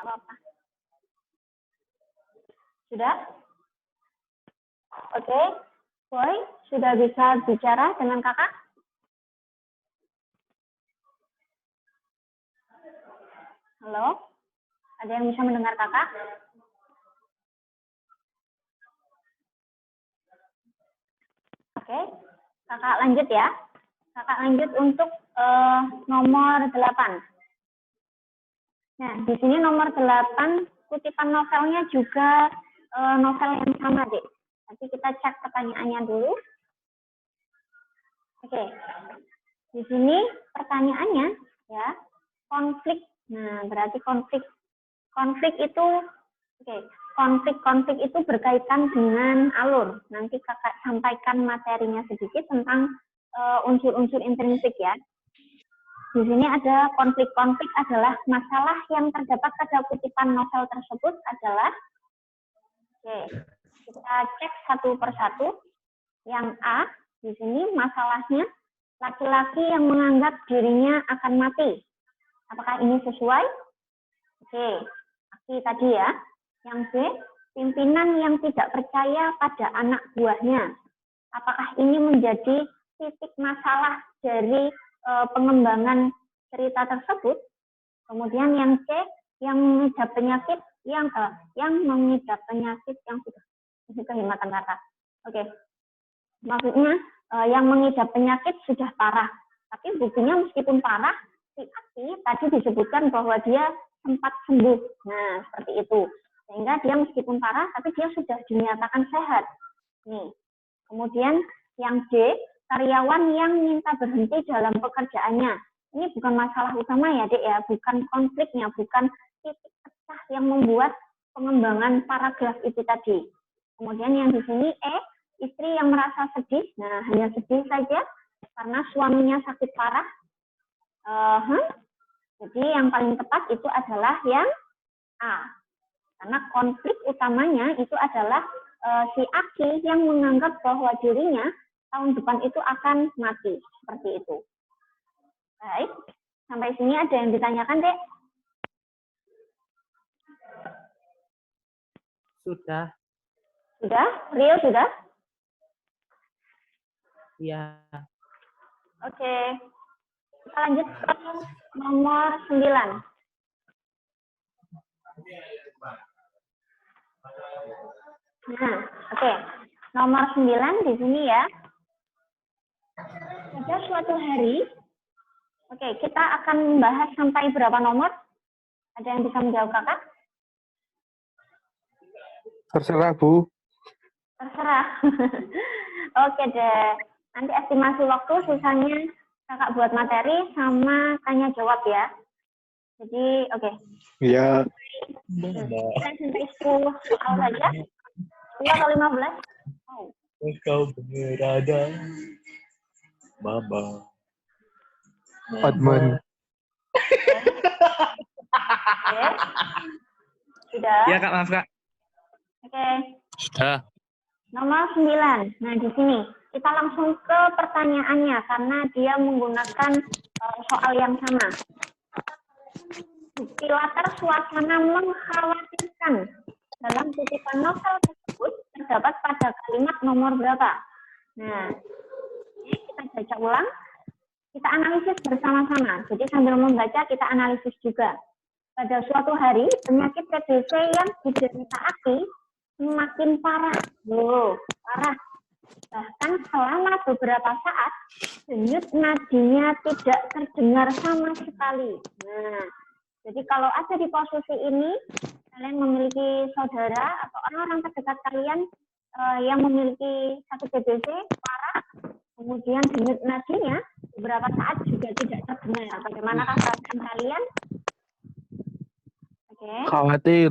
apa-apa. Sudah? Oke, Boy, sudah bisa bicara dengan kakak? Halo? Ada yang bisa mendengar kakak? Oke, kakak lanjut ya. Kakak lanjut untuk nomor 8. Nah, di sini nomor 8, kutipan novelnya juga novel yang sama, Dek. Tapi kita cek pertanyaannya dulu. Oke, di sini pertanyaannya ya, konflik. Nah, berarti konflik itu, oke, konflik itu berkaitan dengan alur. Nanti kakak sampaikan materinya sedikit tentang unsur-unsur intrinsik ya. Di sini ada konflik adalah masalah yang terdapat pada kutipan novel tersebut adalah, oke, kita cek satu persatu. Yang A, di sini masalahnya laki-laki yang menganggap dirinya akan mati. Apakah ini sesuai? Oke, laki tadi ya. Yang B, pimpinan yang tidak percaya pada anak buahnya. Apakah ini menjadi titik masalah dari pengembangan cerita tersebut? Kemudian yang C, yang mengidap penyakit yang mengidap penyakit yang sudah kehematan kata. Oke, maksudnya yang mengidap penyakit sudah parah, tapi buktinya meskipun parah, si tadi disebutkan bahwa dia sempat sembuh. Nah, seperti itu. Sehingga dia meskipun parah, tapi dia sudah dinyatakan sehat. Nih. Kemudian yang D, karyawan yang minta berhenti dalam pekerjaannya. Ini bukan masalah utama ya, Dek ya, bukan konfliknya, bukan titik pecah yang membuat pengembangan paragraf itu tadi. Kemudian yang di sini E, istri yang merasa sedih. Nah, hanya sedih saja karena suaminya sakit parah. Jadi yang paling tepat itu adalah yang A. Karena konflik utamanya itu adalah si Aki yang menganggap bahwa dirinya tahun depan itu akan mati. Seperti itu. Baik, sampai sini ada yang ditanyakan, Dek? Sudah. Sudah? Rio sudah? Iya. Oke. Kita lanjut ke nomor 9. Nah, oke. Nomor 9 di sini ya. Pada suatu hari, oke, kita akan membahas sampai berapa nomor? Ada yang bisa menjawab kakak? Terserah, Bu. Terserah. Oke deh. Nanti estimasi waktu sisanya kakak buat materi sama tanya jawab ya. Jadi, oke. Iya. Kita sampai 10 soal saja. 10 atau 15? Oh. Kau bener ada. Mama. Admin. Oke. Sudah? Iya, Kak, maaf, Kak. Oke. Sudah. Nomor 9. Nah, di sini kita langsung ke pertanyaannya karena dia menggunakan soal yang sama. Bukti latar suasana mengkhawatirkan dalam kutipan novel tersebut terdapat pada kalimat nomor berapa? Nah, ini kita baca ulang, kita analisis bersama-sama. Jadi sambil membaca kita analisis juga. Pada suatu hari, penyakit TBC yang diderita Aki semakin parah. Loh, parah. Bahkan selama beberapa saat, denyut nadinya tidak terdengar sama sekali. Nah, jadi kalau ada di posisi ini, kalian memiliki saudara atau orang-orang terdekat kalian yang memiliki sakit TBC parah, kemudian denyut nadinya beberapa saat juga tidak terdengar. Bagaimanakah perasaan kalian? Oke. Khawatir.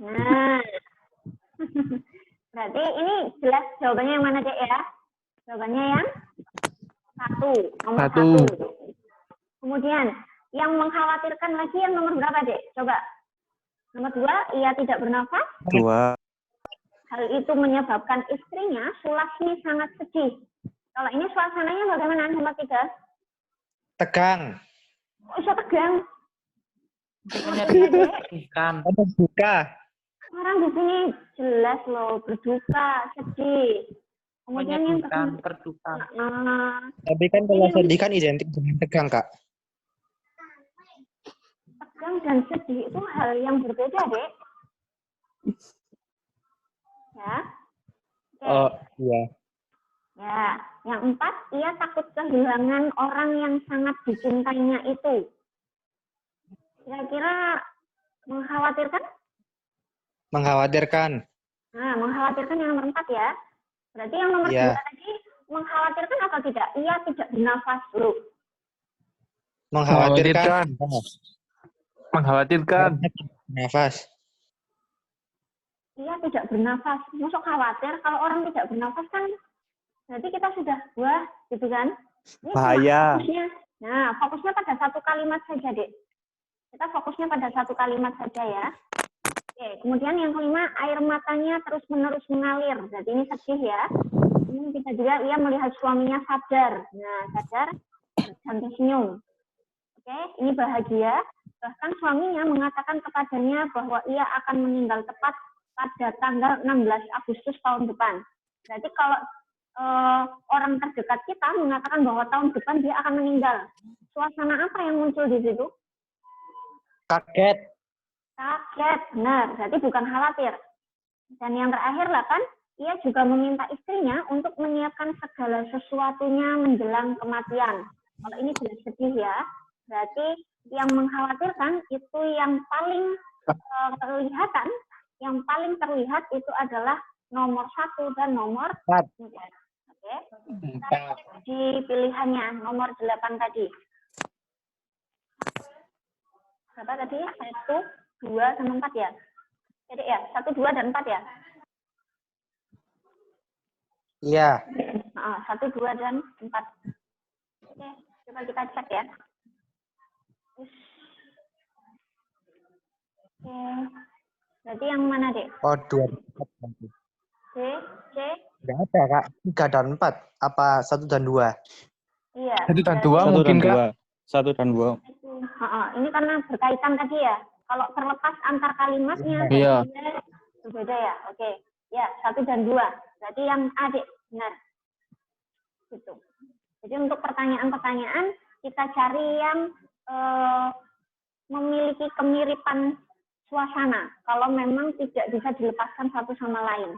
Nah, berarti ini jelas jawabannya yang mana, Dek ya? Jawabannya yang nomor satu. Kemudian yang mengkhawatirkan lagi yang nomor berapa, Dek? Coba. Nomor 2, ia tidak bernafas. 2. Hal itu menyebabkan istrinya, Sulasmi, sangat sedih. Kalau ini suasananya bagaimana? Nomor 3? Tegang. Oh, bisa tegang. Bukannya Dek. ikan. Ada buka. Orang di sini jelas loh, berduka, sedih. Kemudian yang Menyedihkan, terduka. Tapi kan kalau sedih kan identik dengan tegang, Kak. tegang dan sedih itu hal yang berbeda, Dek. Ya. Oke. Oh, iya. Ya, yang 4, ia takut kehilangan orang yang sangat dicintainya itu. Kira-kira mengkhawatirkan? Mengkhawatirkan. Nah, mengkhawatirkan yang nomor 4 ya. Berarti yang nomor 2 Iya. tadi mengkhawatirkan atau tidak? Ia tidak bernafas dulu. Mengkhawatirkan. Mengkhawatirkan. Nafas. Ia tidak bernafas. Masuk khawatir kalau orang tidak bernafas kan berarti kita sudah wah gitu kan. Ini Bahaya. fokusnya. Nah, fokusnya pada satu kalimat saja, Dek. Kita fokusnya pada satu kalimat saja ya. Oke, kemudian yang kelima, air matanya terus-menerus mengalir. Jadi ini sedih ya. Ini bisa juga ia melihat suaminya sadar. Nah, sadar dan tersenyum. Oke, ini bahagia. Bahkan suaminya mengatakan kepadanya bahwa ia akan meninggal tepat pada tanggal 16 Agustus tahun depan. Berarti kalau orang terdekat kita mengatakan bahwa tahun depan dia akan meninggal. Suasana apa yang muncul di situ? Kaget. Kaget, benar. Berarti bukan khawatir. Dan yang terakhir 8, ia juga meminta istrinya untuk menyiapkan segala sesuatunya menjelang kematian. Kalau ini jelas sedih ya. Berarti yang mengkhawatirkan itu yang paling kelihatan, yang paling terlihat itu adalah nomor 1 dan nomor 4. Oke. Di pilihannya nomor 8 tadi. Berapa tadi? 1, 2, sama 4 ya? Jadi ya, 1, 2, dan 4 ya? Iya. 1, 2, dan 4. Oke, coba kita cek ya. Oke. Berarti yang mana, Dek? Oh, 2 dan 4. C, C? Enggak ada, Kak. 3 dan 4. Apa 1 dan 2? Iya. 1 dan berarti 2 mungkin, Kak. 1 dan 2. Ini karena berkaitan tadi ya. Kalau terlepas antar kalimatnya, Iya. berbeda ya. Oke. Ya, 1 dan 2. Berarti yang A, Dek. Benar. Gitu. Jadi untuk pertanyaan-pertanyaan, kita cari yang memiliki kemiripan suasana. Kalau memang tidak bisa dilepaskan satu sama lain.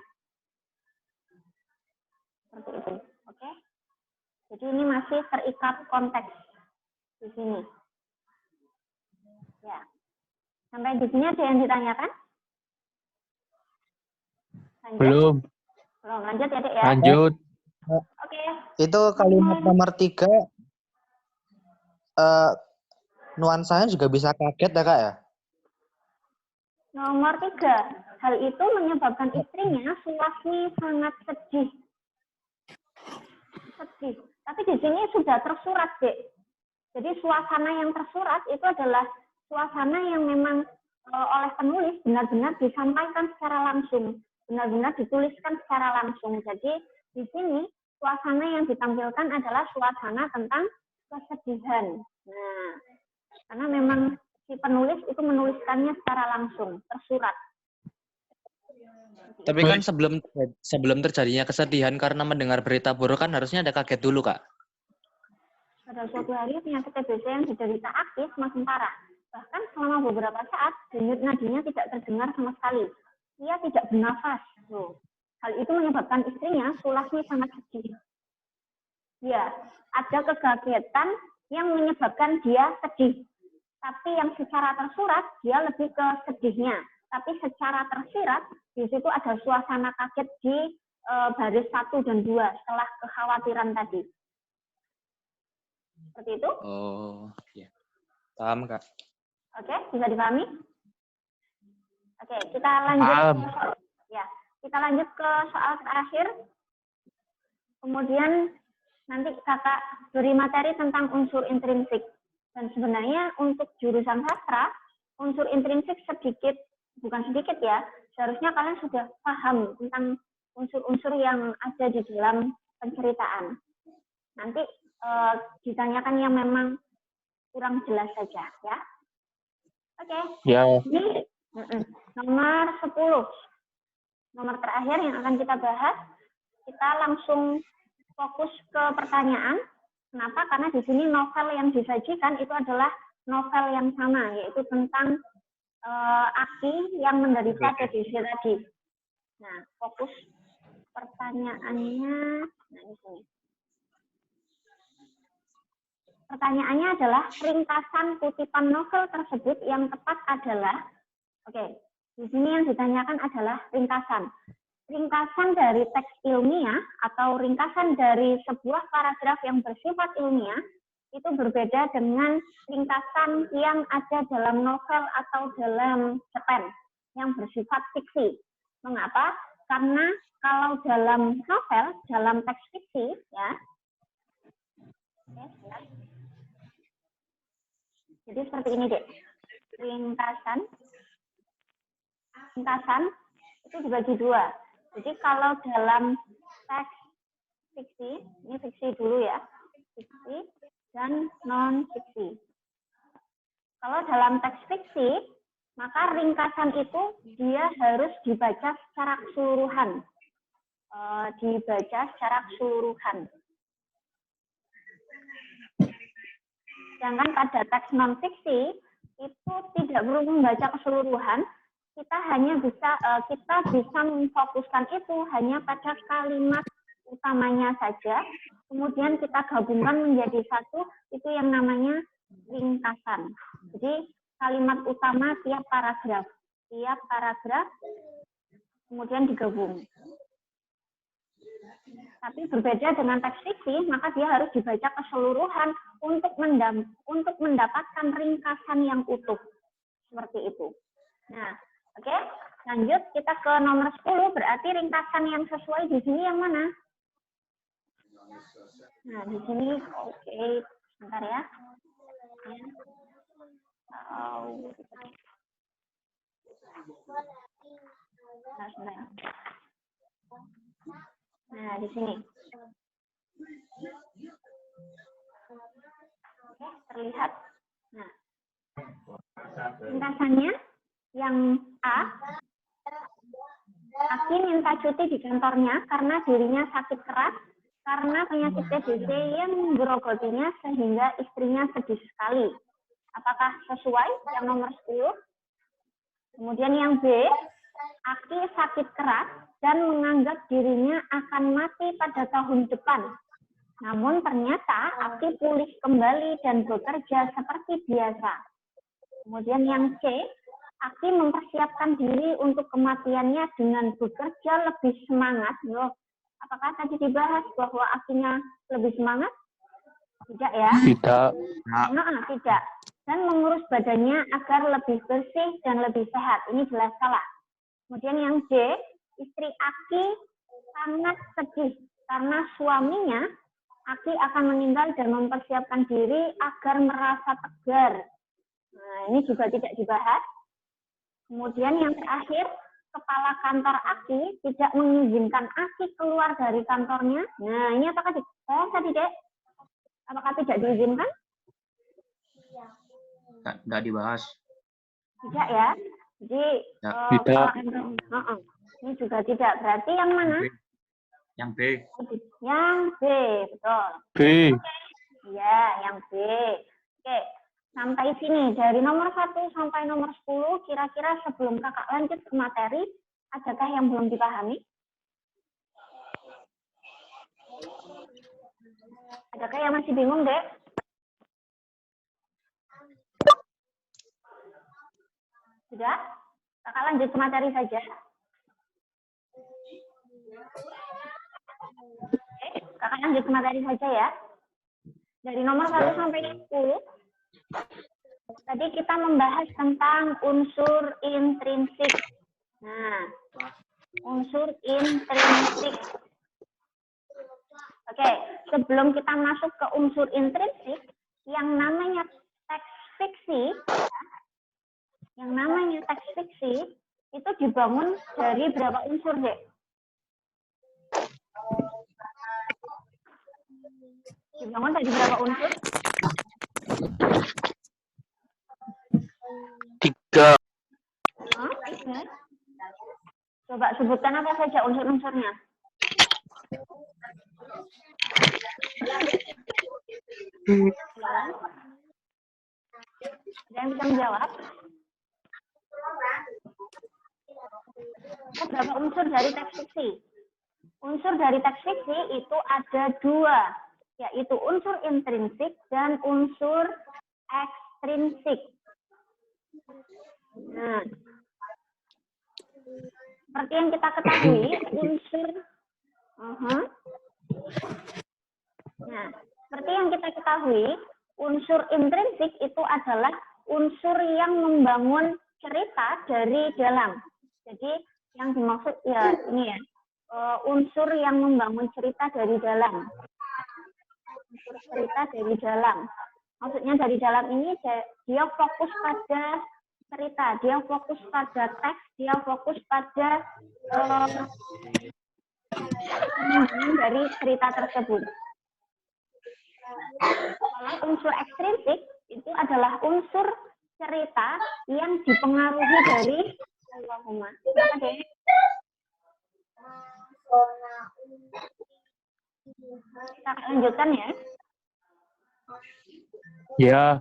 Seperti itu. Oke. Jadi ini masih terikat konteks di sini. Ya. Sampai di sini ada yang ditanyakan? Lanjut? Belum. Belum. Lanjut ya, Dek ya? Lanjut. Oke. Itu kalimat nomor 3, nuansanya juga bisa kaget ya, Kak ya? Nomor 3, hal itu menyebabkan istrinya Sulasmi sangat sedih. Sedih. Tapi di sini sudah tersurat, Dek. Jadi suasana yang tersurat itu adalah suasana yang memang oleh penulis benar-benar disampaikan secara langsung, benar-benar dituliskan secara langsung. Jadi di sini suasana yang ditampilkan adalah suasana tentang kesedihan. Nah, karena memang si penulis itu menuliskannya secara langsung, tersurat. Tapi kan sebelum terjadinya kesedihan karena mendengar berita buruk kan harusnya ada kaget dulu, Kak. Pada suatu hari penyakit TBC yang diderita aktif makin parah. Bahkan selama beberapa saat denyut nadinya tidak terdengar sama sekali. Ia tidak bernafas. Loh. Hal itu menyebabkan istrinya Sulasmi sangat sedih. Ya, ada kegagetan yang menyebabkan dia sedih. Tapi yang secara tersurat dia lebih ke sedihnya. Tapi secara tersirat di situ ada suasana kaget di baris 1 dan 2 setelah kekhawatiran tadi. Seperti itu? Oh, iya. Paham, Kak. Oke, bisa dipahami? Oke, kita lanjut. Kita lanjut ke soal terakhir. Kemudian nanti kakak beri materi tentang unsur intrinsik. Dan sebenarnya untuk jurusan sastra, unsur intrinsik bukan sedikit ya, seharusnya kalian sudah paham tentang unsur-unsur yang ada di dalam penceritaan. Nanti ditanyakan yang memang kurang jelas saja ya. Oke. Ya. Ini nomor 10. Nomor terakhir yang akan kita bahas. Kita langsung fokus ke pertanyaan. Kenapa? Karena di sini novel yang disajikan itu adalah novel yang sama, yaitu tentang Aki yang menderita TBC tadi. Nah, fokus pertanyaannya. Nah, di sini. Pertanyaannya adalah ringkasan kutipan novel tersebut yang tepat adalah, oke, di sini yang ditanyakan adalah ringkasan. Ringkasan dari teks ilmiah atau ringkasan dari sebuah paragraf yang bersifat ilmiah itu berbeda dengan ringkasan yang ada dalam novel atau dalam cerpen yang bersifat fiksi. Mengapa? Karena kalau dalam novel, dalam teks fiksi, ya. Jadi seperti ini, Dek. Ringkasan itu dibagi dua. Jadi kalau dalam teks fiksi, ini fiksi dulu ya, fiksi dan non-fiksi. Kalau dalam teks fiksi, maka ringkasan itu dia harus dibaca secara keseluruhan. Sedangkan pada teks non-fiksi, itu tidak perlu membaca keseluruhan, kita bisa memfokuskan itu hanya pada kalimat utamanya saja, kemudian kita gabungkan menjadi satu, itu yang namanya ringkasan. Jadi kalimat utama tiap paragraf, kemudian digabung. Tapi berbeda dengan teks fiksi, maka dia harus dibaca keseluruhan untuk mendapatkan ringkasan yang utuh. Seperti itu. Nah, oke, lanjut kita ke nomor 10, berarti ringkasan yang sesuai di sini yang mana? Nah, di sini, oke, sebentar ya. Nah, di sini. Oke, terlihat. Nah, ringkasannya yang A, Aki minta cuti di kantornya karena dirinya sakit keras karena penyakit TBC yang menggerogotinya sehingga istrinya sedih sekali. Apakah sesuai yang nomor 10? Kemudian yang B, Aki sakit keras dan menganggap dirinya akan mati pada tahun depan. Namun ternyata Aki pulih kembali dan bekerja seperti biasa. Kemudian yang C, Aki mempersiapkan diri untuk kematiannya dengan bekerja lebih semangat. Loh, apakah tadi dibahas bahwa Akinya lebih semangat? Tidak ya? Tidak. Tidak. Dan mengurus badannya agar lebih bersih dan lebih sehat. Ini jelas salah. Kemudian yang D, istri Aki sangat sedih karena suaminya Aki akan meninggal dan mempersiapkan diri agar merasa tegar. Nah, ini juga tidak dibahas. Kemudian yang terakhir, kepala kantor Aki tidak mengizinkan Aki keluar dari kantornya. Nah, ini apakah dibahas tadi, Dek? Apakah tidak diizinkan? Tidak dibahas. Tidak ya. Jadi, tidak. Ini juga tidak. Berarti yang mana? Yang B. Yang B, betul. B. Iya, yang B. Oke, sampai sini. Dari nomor 1 sampai nomor 10, kira-kira sebelum kakak lanjut ke materi, adakah yang belum dipahami? Adakah yang masih bingung, Dek? Sudah? Kakak lanjut ke materi saja. Oke, kakak lanjut ke materi saja ya. Dari nomor 1 sampai 10, tadi kita membahas tentang unsur intrinsik. Nah, unsur intrinsik. Oke, sebelum kita masuk ke unsur intrinsik, yang namanya teks fiksi, itu dibangun dari berapa unsur, Dek? Dibangun dari berapa unsur? 3. Hah? 3. Coba sebutkan apa saja unsur-unsurnya. Halo? Ada yang bisa menjawab? Berapa unsur dari teks fiksi? Unsur dari teks fiksi itu ada 2, yaitu unsur intrinsik dan unsur ekstrinsik. Nah, seperti yang kita ketahui, unsur Nah, seperti yang kita ketahui, unsur intrinsik itu adalah unsur yang membangun cerita dari dalam. Jadi yang dimaksud ya ini ya, unsur yang membangun cerita dari dalam. Unsur cerita dari dalam. Maksudnya dari dalam ini dia fokus pada cerita, dia fokus pada teks, dia fokus pada dari cerita tersebut. Kalau unsur ekstrinsik itu adalah unsur cerita yang dipengaruhi dari Allahumma. Kenapa deh? Kita lanjutkan ya. Ya.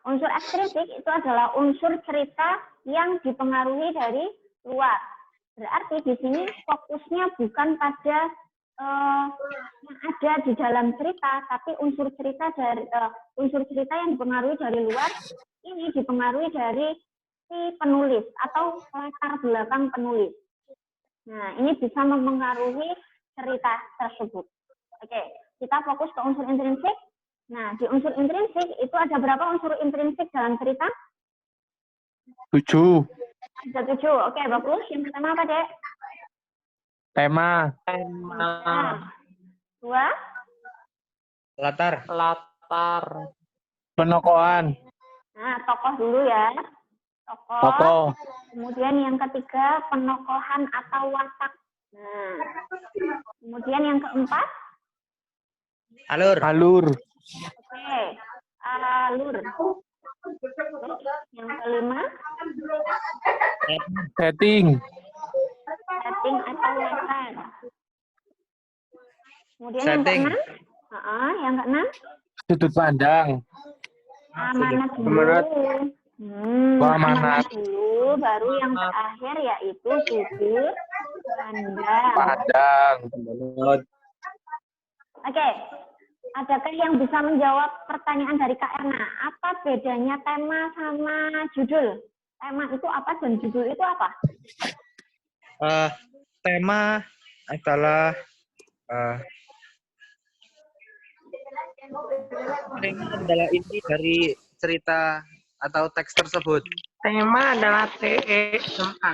Unsur ekstrinsik itu adalah unsur cerita yang dipengaruhi dari luar. Berarti di sini fokusnya bukan pada yang ada di dalam cerita, tapi unsur cerita yang dipengaruhi dari luar ini dipengaruhi dari si penulis atau latar belakang penulis. Nah, ini bisa mempengaruhi cerita tersebut. Oke, kita fokus ke unsur intrinsik. Nah, di unsur intrinsik itu ada berapa unsur intrinsik dalam cerita? 7. Ada 7. Oke, bagus. Yang pertama apa, Dek? Tema. 2. Latar. Penokohan. Nah, tokoh dulu ya. Tokoh. Kemudian yang ketiga, penokohan atau watak. Nah, kemudian yang keempat, Alur. oke, alur. Yang kelima, Setting. setting atau latar. Kemudian Setting. yang keenam, Sudut pandang. amanat dulu. Amanat. Amanat dulu, baru yang terakhir yaitu sudut pandang. Oke, adakah yang bisa menjawab pertanyaan dari Kak Erna? Apa bedanya tema sama judul? Tema itu apa dan judul itu apa? Tema adalah inti dari cerita atau teks tersebut. Tema adalah TEMA.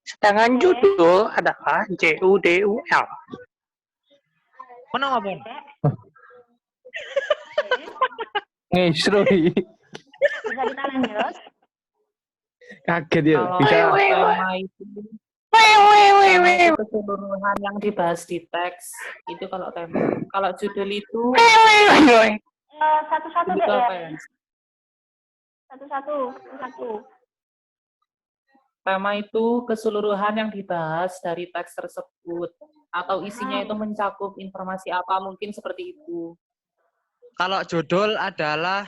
Sedangkan judul adalah JUDUL. Mana apa? Ngesroi. Bisa kita lanjut? Kaget ya. Kalau Bisa. tema itu keseluruhan yang dibahas di teks itu kalau tema. Kalau judul itu Satu-satu itu deh apa ya. ya? Satu. Tema itu keseluruhan yang dibahas dari teks tersebut atau isinya itu mencakup informasi apa, mungkin seperti itu. Kalau judul adalah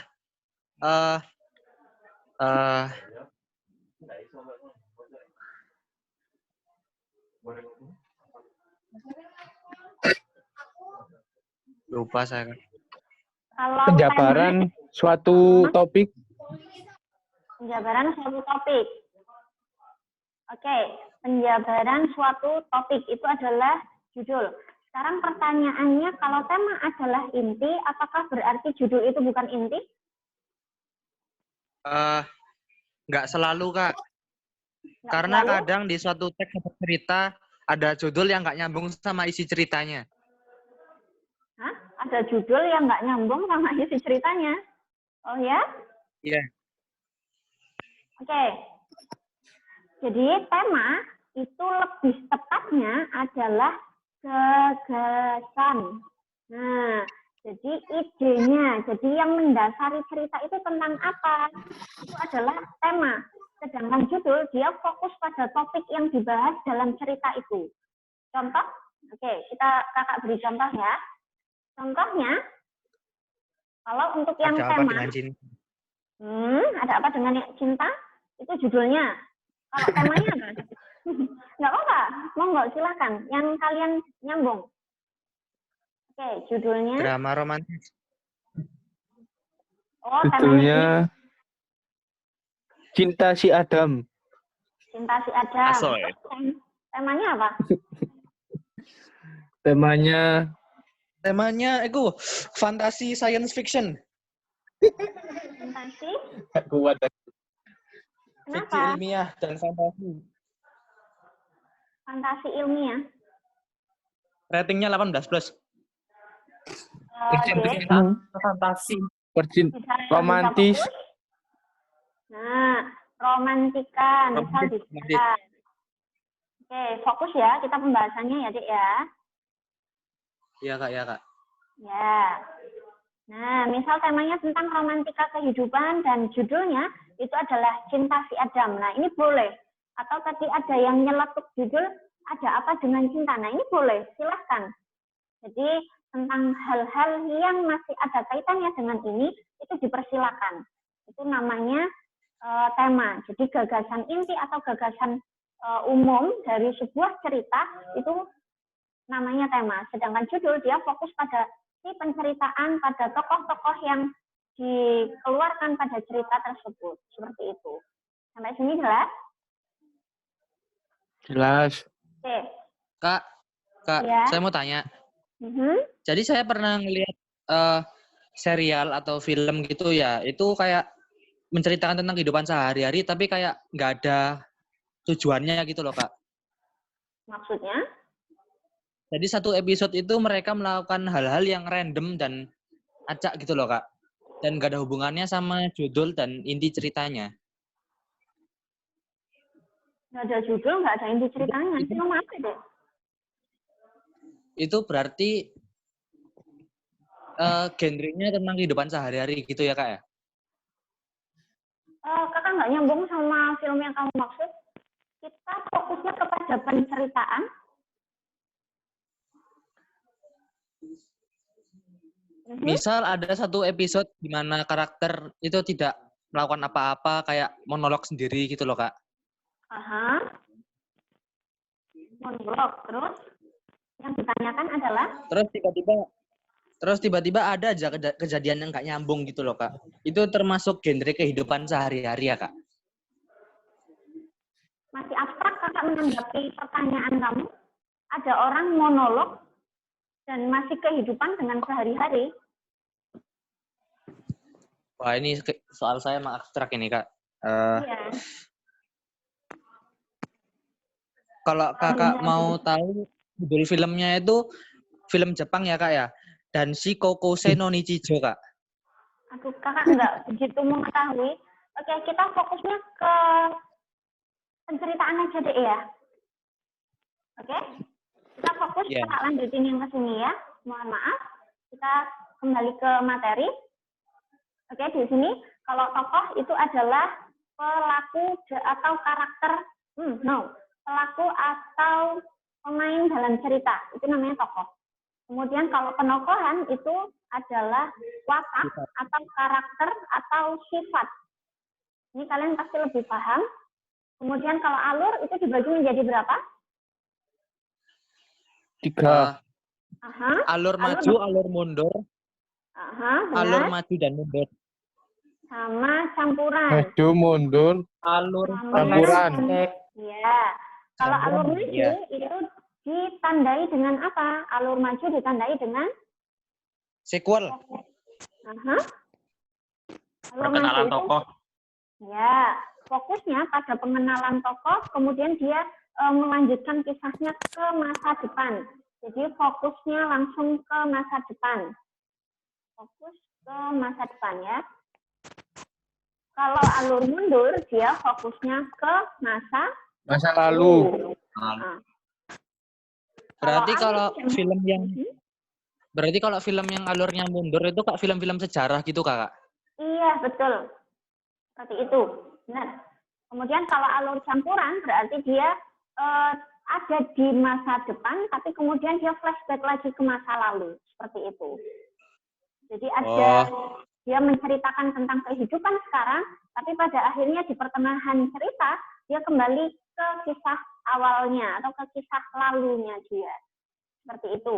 lupa saya. Kalau Penjabaran suatu topik. penjabaran suatu topik. Oke, penjabaran suatu topik itu adalah judul. Sekarang pertanyaannya, kalau tema adalah inti, apakah berarti judul itu bukan inti? Nggak selalu, Kak. Nggak Karena selalu? kadang di suatu teks atau cerita ada judul yang nggak nyambung sama isi ceritanya. Hah? Ada judul yang nggak nyambung sama isi ceritanya? Oh ya? Iya. Oke. Jadi tema itu lebih tepatnya adalah gagasan. Nah, Jadi idenya, jadi yang mendasari cerita itu tentang apa? Itu adalah tema. Sedangkan judul dia fokus pada topik yang dibahas dalam cerita itu. Contoh, oke, kakak beri contoh ya. Contohnya, kalau untuk yang Ada apa tema, dengan cinta? ada apa dengan cinta? Itu judulnya. Kalau temanya apa? Nggak apa-apa, monggo silakan. Yang kalian nyambung. Oke, judulnya. Drama romantis. Oh, Judulnya Cinta si Adam. Cinta si Adam. Asoy. Temanya apa? Temanya itu fantasi science fiction. Fantasi. kuat. Fiksi Kenapa? ilmiah dan fantasi. Fantasi ilmiah. Ratingnya 18+. Oke. Fantasi. Bisa Romantis. fokus. Nah, romantika, misal bisa. Oke, fokus ya, kita pembahasannya ya, Dik ya. Iya, Kak, ya, Kak. Ya. Nah, misal temanya tentang romantika kehidupan dan judulnya itu adalah Cinta si Adam. Nah, ini boleh. Atau tadi ada yang nyeletuk judul, ada apa dengan cinta. Nah, ini boleh, silahkan. Jadi, tentang hal-hal yang masih ada kaitannya dengan ini, itu dipersilakan. Itu namanya tema. Jadi, gagasan inti atau gagasan umum dari sebuah cerita, itu namanya tema. Sedangkan judul, dia fokus pada si penceritaan, pada tokoh-tokoh yang dikeluarkan pada cerita tersebut. Seperti itu. Sampai sini jelas? Jelas. Oke. Kak, Ya. saya mau tanya. Mhm. Jadi saya pernah ngelihat serial atau film gitu ya, itu kayak menceritakan tentang kehidupan sehari-hari, tapi kayak nggak ada tujuannya gitu loh, Kak. Maksudnya? Jadi satu episode itu mereka melakukan hal-hal yang random dan acak gitu loh, Kak. Dan nggak ada hubungannya sama judul dan inti ceritanya. Nggak ada judul, nggak ada inti ceritanya. Film apa deh? Itu berarti genrenya tentang kehidupan sehari-hari gitu ya, Kak ya? Kakak nggak nyambung sama film yang kamu maksud. Kita fokusnya kepada penceritaan. Misal ada satu episode di mana karakter itu tidak melakukan apa-apa, kayak monolog sendiri gitu loh, Kak. Aha. Monolog. Terus yang ditanyakan adalah? Terus tiba-tiba ada aja kejadian yang nggak nyambung gitu loh, Kak. Itu termasuk genre kehidupan sehari-hari ya, Kak? Masih abstrak kakak menanggapi pertanyaan kamu. Ada orang monolog dan masih kehidupan dengan sehari-hari. Wah, ini soal saya emang abstrak ini, Kak. Iya. Kalau kakak mau tahu judul filmnya itu film Jepang ya, Kak ya? Dan Shikokusei no Nichijou, Kak. Aduh, kakak nggak begitu mengetahui. Oke, kita fokusnya ke penceritaan aja deh ya. Oke? Kita fokus, kakak lanjutin yang ke sini ya. Mohon maaf. Kita kembali ke materi. Oke, di sini kalau tokoh itu adalah pelaku atau karakter, pelaku atau pemain dalam cerita. Itu namanya tokoh. Kemudian kalau penokohan itu adalah watak atau karakter atau sifat. Ini kalian pasti lebih paham. Kemudian kalau alur itu dibagi menjadi berapa? 3. Alur maju, alur mundur. Alur maju dan mundur. Sama campuran. Maju, mundur, Alur campuran. Iya. Kalau alur maju itu ditandai dengan apa? Alur maju ditandai dengan Sequel. Perkenalan tokoh. Ya, fokusnya pada pengenalan tokoh, kemudian dia melanjutkan kisahnya ke masa depan. Jadi fokusnya langsung ke masa depan. Fokus ke masa depan ya. Kalau alur mundur, dia fokusnya ke masa lalu. Berarti kalau film yang Berarti kalau film yang alurnya mundur itu Kak film-film sejarah gitu Kak? Iya, betul. Seperti itu. Benar. Kemudian kalau alur campuran berarti dia ada di masa depan, tapi kemudian dia flashback lagi ke masa lalu. Seperti itu. Jadi ada dia menceritakan tentang kehidupan sekarang, tapi pada akhirnya di pertengahan cerita, dia kembali ke kisah awalnya atau ke kisah lalunya dia. Seperti itu.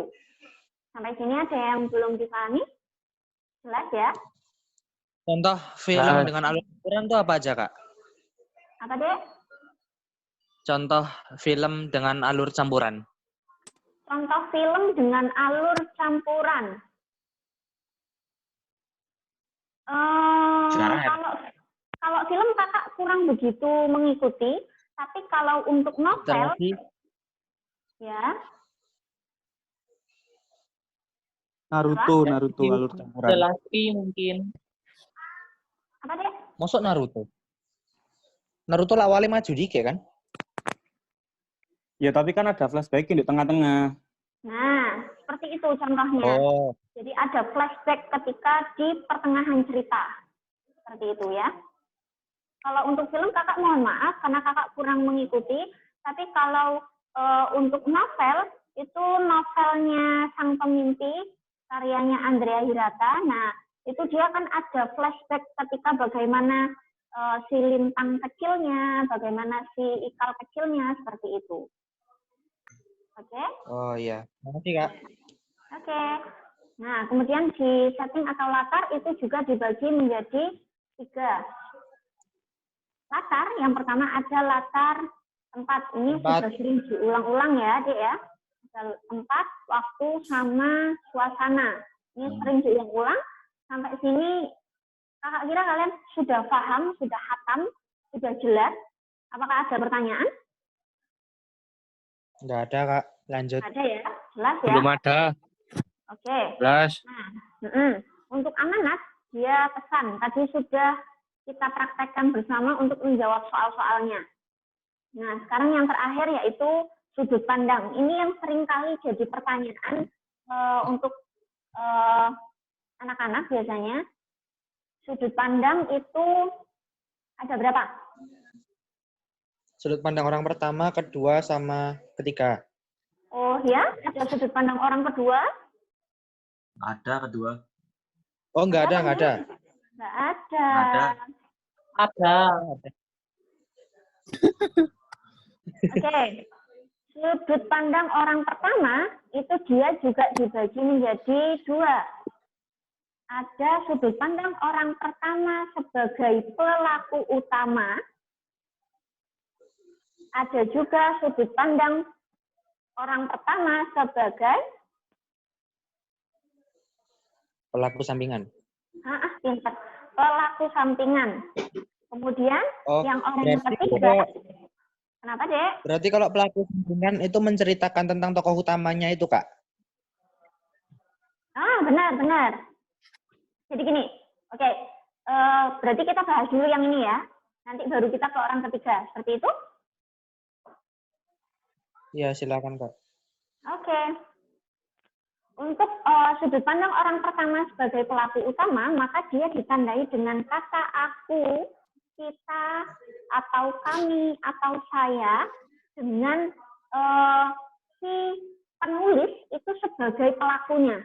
Sampai sini ada yang belum dipahami? Jelas ya? Contoh film dengan alur campuran itu apa aja Kak? Apa deh? Contoh film dengan alur campuran. Contoh film dengan alur campuran. Kalau film kakak kurang begitu mengikuti, tapi kalau untuk novel, ya. Naruto alur campuran. The Last mungkin. Apa deh? Masuk Naruto. Naruto awalnya maju dikit kan? Ya tapi kan ada flashback di tengah-tengah. Nah, seperti itu contohnya. Jadi ada flashback ketika di pertengahan cerita. Seperti itu ya. Kalau untuk film kakak mohon maaf karena kakak kurang mengikuti. Tapi kalau untuk novel, itu novelnya Sang Pemimpi, karyanya Andrea Hirata. Nah, itu dia kan ada flashback ketika bagaimana si Lintang kecilnya, bagaimana si Ikal kecilnya, seperti itu. Oke? Oh iya. Makasih Kak. Oke. Nah, kemudian di setting atau latar itu juga dibagi menjadi 3. Latar, yang pertama ada latar tempat. Ini sudah sering diulang-ulang ya, Dek ya. Ada tempat, waktu, sama suasana. Ini sering diulang-ulang. Sampai sini, kakak kira kalian sudah paham, sudah hatam, sudah jelas. Apakah ada pertanyaan? Nggak ada Kak. Lanjut. Ada ya? Jelas ya? Belum ada. Oke. Jelas. Nah, untuk amanat, dia pesan. Tadi sudah kita praktekkan bersama untuk menjawab soal-soalnya. Nah, sekarang yang terakhir yaitu sudut pandang. Ini yang seringkali jadi pertanyaan untuk anak-anak biasanya. Sudut pandang itu ada berapa? Sudut pandang orang pertama, kedua, sama ketiga. Oh ya, ada sudut pandang orang kedua? Ada kedua. Oh, nggak ada. Nggak ada. Ada. Ada. Oke. Sudut pandang orang pertama itu dia juga dibagi menjadi 2. Ada sudut pandang orang pertama sebagai pelaku utama. Ada juga sudut pandang orang pertama sebagai Pelaku sampingan. Pintar. Pelaku sampingan. Kemudian yang orang ketiga. Kenapa, Dek? Berarti kalau pelaku sampingan itu menceritakan tentang tokoh utamanya itu, Kak? Benar. Jadi gini, oke. Berarti kita bahas dulu yang ini ya. Nanti baru kita ke orang ketiga. Seperti itu? Iya, silakan, Kak. Oke. Untuk sudut pandang orang pertama sebagai pelaku utama, maka dia ditandai dengan kata aku, kita, atau kami, atau saya, dengan si penulis itu sebagai pelakunya.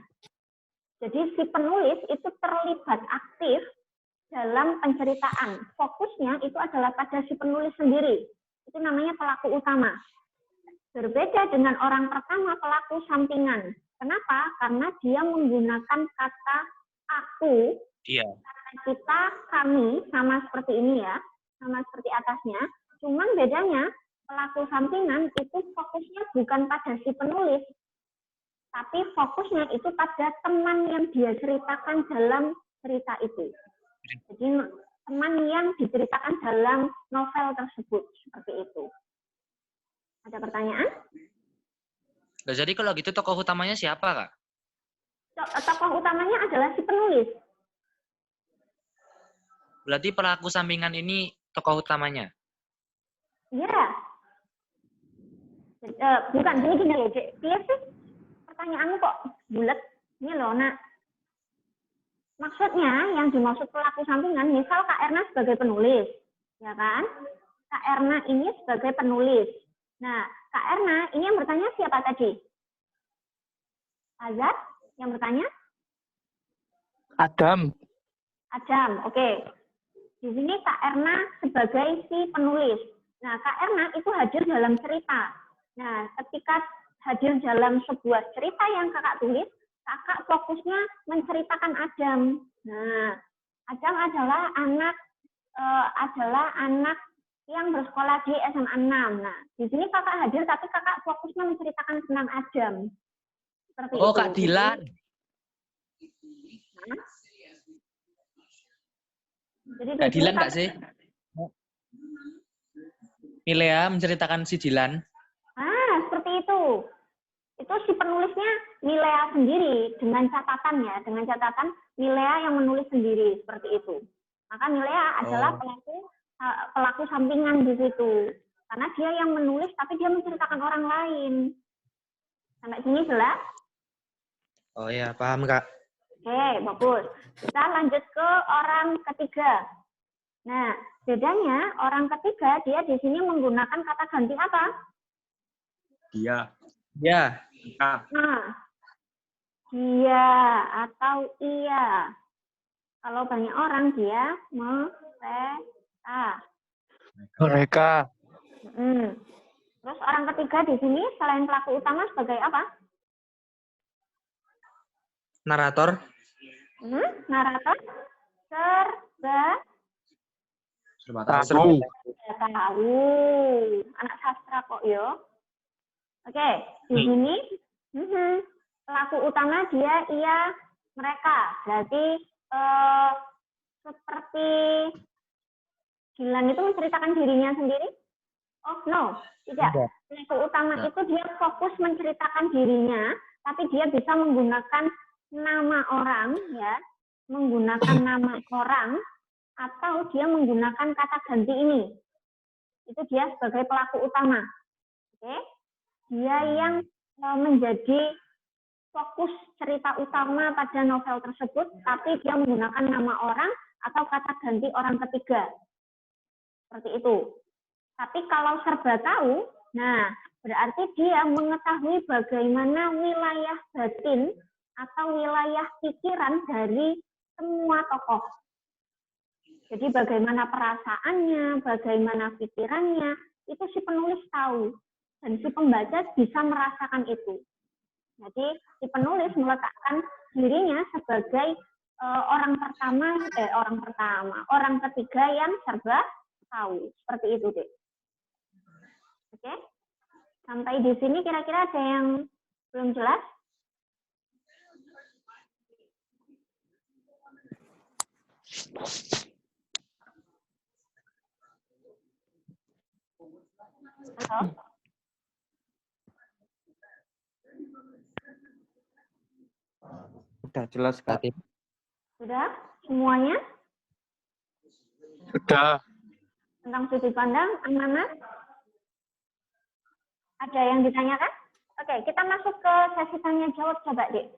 Jadi si penulis itu terlibat aktif dalam penceritaan. Fokusnya itu adalah pada si penulis sendiri. Itu namanya pelaku utama. Berbeda dengan orang pertama, pelaku sampingan. Kenapa? Karena dia menggunakan kata aku, kata kita, kami, sama seperti ini ya, sama seperti atasnya. Cuman bedanya, pelaku sampingan itu fokusnya bukan pada si penulis, tapi fokusnya itu pada teman yang dia ceritakan dalam cerita itu. Jadi teman yang diceritakan dalam novel tersebut, seperti itu. Ada pertanyaan? Nah, jadi kalau gitu tokoh utamanya siapa, Kak? Tokoh utamanya adalah si penulis. Berarti pelaku sampingan ini tokoh utamanya? Iya. Bukan, gini loh, Dek. Dia sih pertanyaanmu kok bulat. Ini loh, nak. Maksudnya yang dimaksud pelaku sampingan, misal Kak Erna sebagai penulis, ya kan? Kak Erna ini sebagai penulis. Nah, Kak Erna ini yang bertanya siapa tadi? Azad yang bertanya? Adam. Adam, oke. Di sini Kak Erna sebagai si penulis. Nah, Kak Erna itu hadir dalam cerita. Nah, ketika hadir dalam sebuah cerita yang kakak tulis, kakak fokusnya menceritakan Adam. Nah, Adam adalah anak yang bersekolah di SMA 6. Nah, di sini kakak hadir tapi kakak fokusnya menceritakan tentang Adam. Seperti Oh, itu. Kak Dilan. Nah, jadi di Kak sini Dilan kakak- nggak sih? Milea menceritakan si Dilan. Seperti itu. Itu si penulisnya Milea sendiri dengan catatan ya, dengan catatan Milea yang menulis sendiri seperti itu. Maka Milea adalah pelaku sampingan di situ. Karena dia yang menulis tapi dia menceritakan orang lain. Sampai sini jelas? Oh ya, paham Kak. Oke, bagus. Kita lanjut ke orang ketiga. Nah, bedanya orang ketiga dia di sini menggunakan kata ganti apa? Dia. Ya. Kak. Nah, dia atau iya. Kalau banyak orang dia mereka. Mereka. Terus orang ketiga di sini selain pelaku utama sebagai apa? Narator. Narator. Serba Tahu. Tahu. Anak sastra kok yo. Oke, di sini pelaku utama dia, ia, mereka. Berarti seperti Dilan itu menceritakan dirinya sendiri? Oh no, tidak. Pelaku utama itu dia fokus menceritakan dirinya, tapi dia bisa menggunakan nama orang, ya, menggunakan nama orang, atau dia menggunakan kata ganti ini. Itu dia sebagai pelaku utama. Oke? Dia yang menjadi fokus cerita utama pada novel tersebut, tapi dia menggunakan nama orang atau kata ganti orang ketiga. Seperti itu. Tapi kalau serba tahu, nah berarti dia mengetahui bagaimana wilayah batin atau wilayah pikiran dari semua tokoh. Jadi bagaimana perasaannya, bagaimana pikirannya, itu si penulis tahu. Dan si pembaca bisa merasakan itu. Jadi si penulis meletakkan dirinya sebagai orang ketiga yang serba tahu. Seperti itu, Dek. Oke? Sampai di sini kira-kira ada yang belum jelas? Halo? Udah jelas Kak. Sudah? Semuanya? Sudah. Tentang sudut pandang, amanah? Ada yang ditanyakan? Oke, kita masuk ke sesi tanya jawab coba, Dek.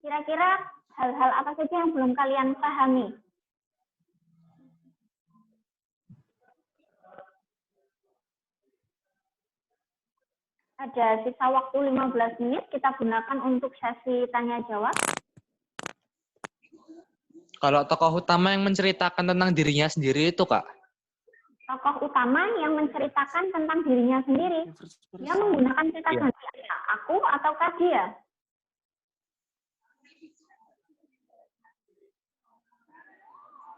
Kira-kira hal-hal apa saja yang belum kalian pahami? Ada sisa waktu 15 menit kita gunakan untuk sesi tanya jawab. Kalau tokoh utama yang menceritakan tentang dirinya sendiri itu, Kak? Tokoh utama yang menceritakan tentang dirinya sendiri. Dia menggunakan kata ganti aku ataukah dia?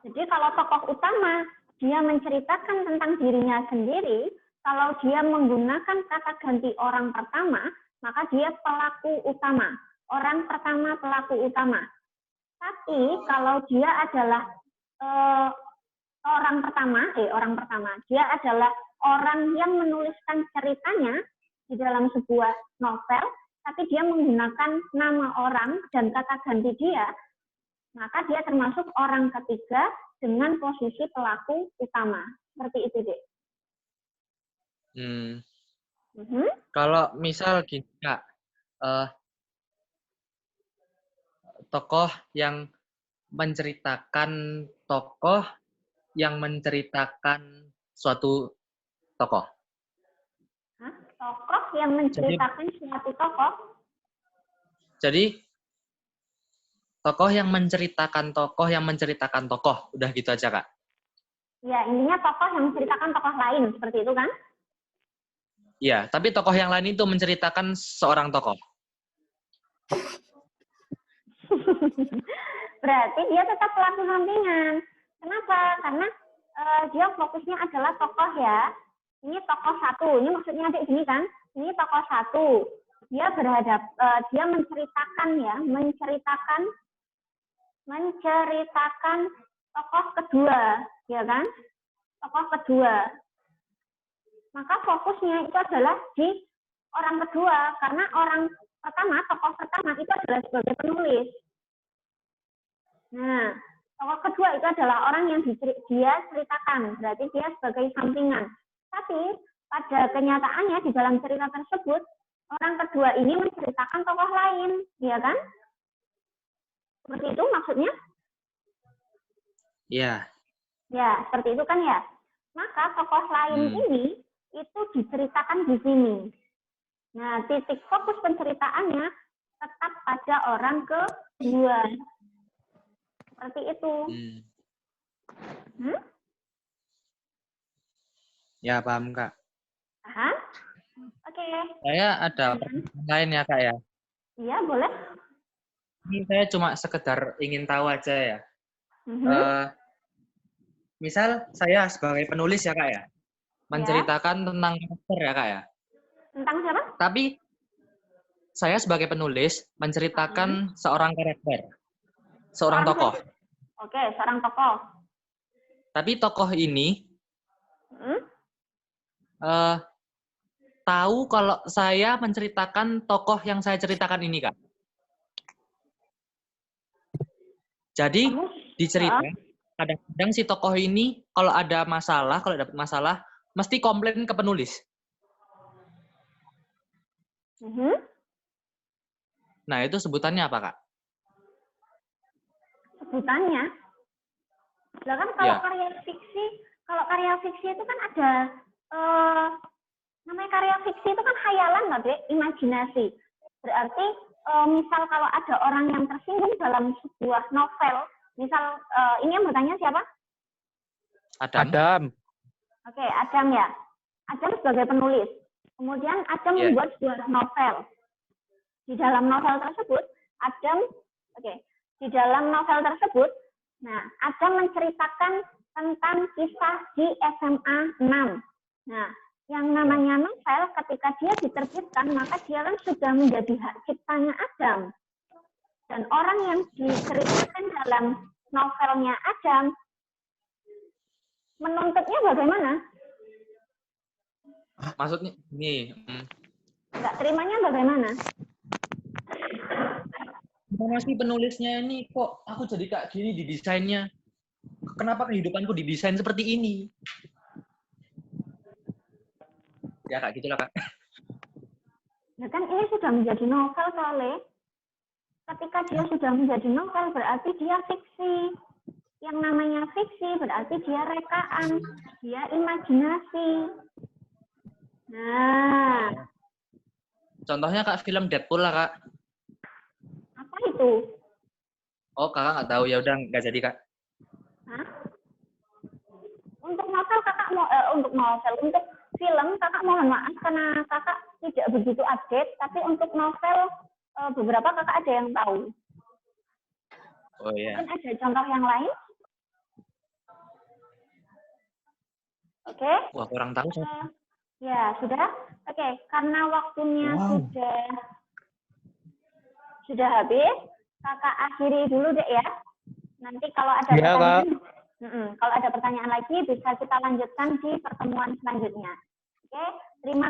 Jadi kalau tokoh utama dia menceritakan tentang dirinya sendiri, kalau dia menggunakan kata ganti orang pertama, maka dia pelaku utama. Orang pertama pelaku utama. Tapi kalau dia adalah orang pertama, dia adalah orang yang menuliskan ceritanya di dalam sebuah novel, tapi dia menggunakan nama orang dan kata ganti dia, maka dia termasuk orang ketiga dengan posisi pelaku utama. Seperti itu, Dek. Kalau misal gini, Kak, tokoh yang menceritakan tokoh yang menceritakan suatu tokoh. Hah? Tokoh yang menceritakan suatu tokoh. Jadi tokoh yang menceritakan tokoh. Udah gitu aja, Kak. Ya, intinya tokoh yang menceritakan tokoh lain, seperti itu kan? Iya, tapi tokoh yang lain itu menceritakan seorang tokoh. Berarti dia tetap pelaku sampingan. Kenapa? Karena dia fokusnya adalah tokoh ya. Ini tokoh satu. Ini maksudnya adik gini kan? Ini tokoh satu. Dia dia menceritakan ya, menceritakan tokoh kedua, ya kan? Tokoh kedua. Maka fokusnya itu adalah di orang kedua, karena orang pertama, tokoh pertama itu adalah sebagai penulis. Nah, tokoh kedua itu adalah orang yang dia ceritakan, berarti dia sebagai sampingan. Tapi pada kenyataannya di dalam cerita tersebut, orang kedua ini menceritakan tokoh lain, ya kan? Seperti itu maksudnya? Iya. Ya, seperti itu kan ya. Maka tokoh lain ini itu diceritakan di sini. Nah, titik fokus penceritaannya tetap pada orang kedua. Seperti itu. Ya, paham, Kak. Paham? Oke. Saya ada pertanyaan lain ya, Kak ya. Iya, boleh. Ini saya cuma sekedar ingin tahu aja ya. Misal saya sebagai penulis ya, Kak ya, menceritakan tentang karakter ya, Kak ya. Tentang siapa? Tapi saya sebagai penulis menceritakan seorang karakter, seorang tokoh. Oke, seorang tokoh. Tapi tokoh ini tahu kalau saya menceritakan tokoh yang saya ceritakan ini, Kak. Jadi di cerita kadang-kadang si tokoh ini kalau ada masalah, kalau dapat masalah, mesti komplain ke penulis. Nah, itu sebutannya apa, Kak? Sebutannya? Lah kan kalau karya fiksi itu kan ada namanya karya fiksi itu kan khayalan, Mbak Dek, imajinasi. Berarti misal kalau ada orang yang tersinggung dalam sebuah novel, misal ini yang bertanya siapa? Adam. Oke, Adam ya. Adam sebagai penulis. Kemudian Adam membuat sebuah novel. Di dalam novel tersebut, di dalam novel tersebut, nah, Adam menceritakan tentang kisah di SMA 6. Nah, yang namanya novel ketika dia diterbitkan, maka dia kan sudah menjadi hak ciptanya Adam. Dan orang yang diceritakan dalam novelnya Adam, menuntutnya bagaimana? Maksudnya nih, Nggak terimanya bagaimana? masih penulisnya ini kok aku jadi kayak gini di desainnya. Kenapa kehidupanku didesain seperti ini? Ya, Kak, gitulah, Kak. Ya kan ini sudah menjadi novel, Soleh. Ketika dia sudah menjadi novel, berarti dia fiksi. Yang namanya fiksi berarti dia rekaan, dia imajinasi. Nah. Contohnya, Kak, film Deadpool lah, Kak. Apa itu? Oh, Kakak nggak tahu. Ya udah, nggak jadi, Kak. Hah? Untuk novel, untuk film, Kakak mohon maaf karena Kakak tidak begitu update, tapi untuk novel, beberapa Kakak ada yang tahu. Oh iya. Mungkin ada contoh yang lain? Oke. Wah, kurang tahu. Ya, sudah? Oke, karena waktunya sudah habis, Kakak akhiri dulu deh ya. Nanti kalau ada pertanyaan, kalau ada pertanyaan lagi bisa kita lanjutkan di pertemuan selanjutnya. Oke, terima